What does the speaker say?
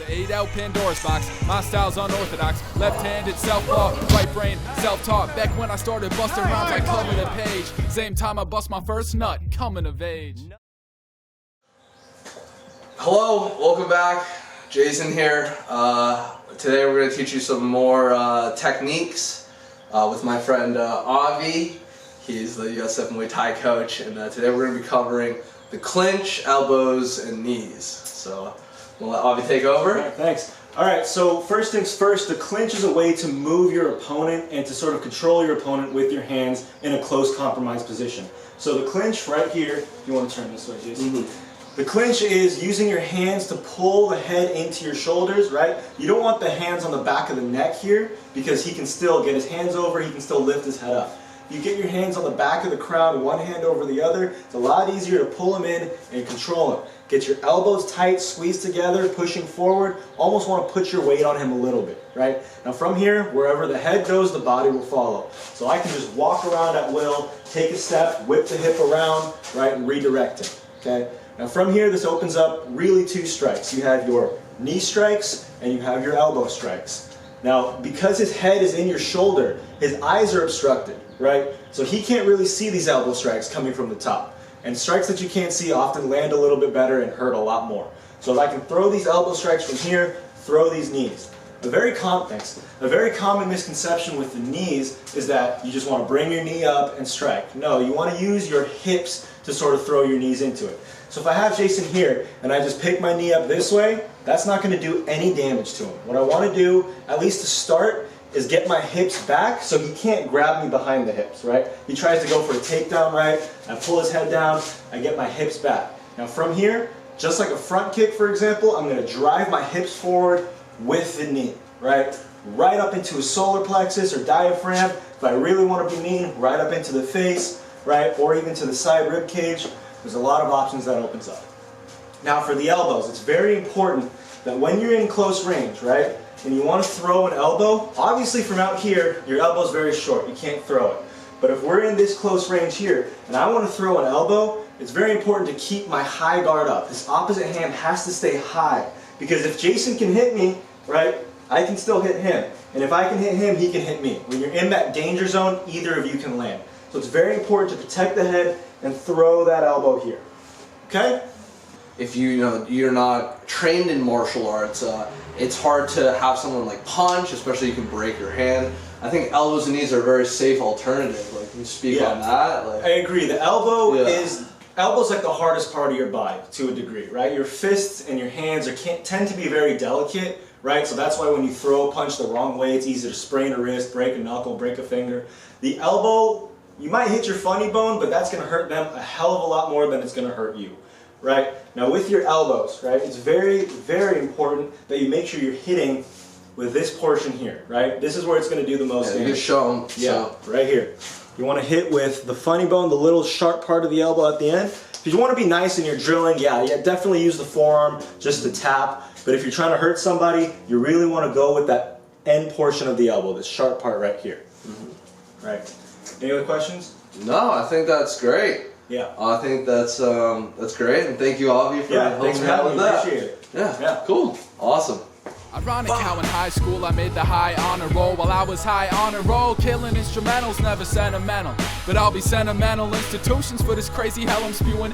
the 8L Pandora's box. My style's unorthodox. Left-handed self-law, right brain self-taught. Back when I started busting rhymes like coming of age. Same time I bust my first nut, coming of age. Hello, welcome back. Jason here. Today we're going to teach you some more techniques with my friend Avi. He's the USF Muay Thai coach, and today we're going to be covering the clinch, elbows, and knees. So we'll let Avi take over. All right, thanks. All right, so first things first, the clinch is a way to move your opponent and to sort of control your opponent with your hands in a close compromised position. So the clinch right here, if you want to turn this way, Jason. The clinch is using your hands to pull the head into your shoulders, right? You don't want the hands on the back of the neck here because he can still get his hands over, he can still lift his head up. You get your hands on the back of the crown, one hand over the other. It's a lot easier to pull him in and control him. Get your elbows tight, squeeze together, pushing forward. Almost want to put your weight on him a little bit, right? Now from here, wherever the head goes, the body will follow. So I can just walk around at will, take a step, whip the hip around, right, and redirect him, okay? Now from here, this opens up really two strikes. You have your knee strikes and you have your elbow strikes. Now, because his head is in your shoulder, his eyes are obstructed, right? So he can't really see these elbow strikes coming from the top. And strikes that you can't see often land a little bit better and hurt a lot more. So if I can throw these elbow strikes from here, throw these knees. A very common misconception with the knees is that you just want to bring your knee up and strike. No, you want to use your hips to sort of throw your knees into it. So if I have Jason here and I just pick my knee up this way, that's not going to do any damage to him. What I want to do, at least to start, is get my hips back so he can't grab me behind the hips, right? He tries to go for a takedown, right? I pull his head down, I get my hips back. Now from here, just like a front kick, for example, I'm going to drive my hips forward with the knee, right? Right up into his solar plexus or diaphragm. If I really want to be mean, right up into the face, right? Or even to the side rib cage. There's a lot of options that opens up. Now for the elbows, it's very important that when you're in close range, right, and you want to throw an elbow, obviously from out here, your elbow's very short, you can't throw it. But if we're in this close range here, and I want to throw an elbow, it's very important to keep my high guard up. This opposite hand has to stay high, because if Jason can hit me, right, I can still hit him. And if I can hit him, he can hit me. When you're in that danger zone, either of you can land. So it's very important to protect the head and throw that elbow here. Okay? If you're not trained in martial arts, it's hard to have someone like punch, especially you can break your hand. I think elbows and knees are a very safe alternative. Like, can you speak on that? Like, I agree. The elbow elbow's like the hardest part of your body to a degree, right? Your fists and your hands tend to be very delicate, right? So that's why when you throw a punch the wrong way, it's easy to sprain a wrist, break a knuckle, break a finger. The elbow, you might hit your funny bone, but that's going to hurt them a hell of a lot more than it's going to hurt you, right? Now with your elbows, right, it's very, very important that you make sure you're hitting with this portion here, right? This is where it's going to do the most damage. Just show them. Yeah, right here. You want to hit with the funny bone, the little sharp part of the elbow at the end. If you want to be nice and you're drilling, yeah, definitely use the forearm just to tap. But if you're trying to hurt somebody, you really want to go with that end portion of the elbow, this sharp part right here. Right. Any other questions? No, I think that's great. Yeah. I think that's great, and thank you, Avi, for helping me out with that. Appreciate it. Yeah, cool, awesome. Ironic how in high school I made the high honor roll. While I was high on a roll, killing instrumentals, never sentimental. But I'll be sentimental institutions for this crazy hell I'm spewing.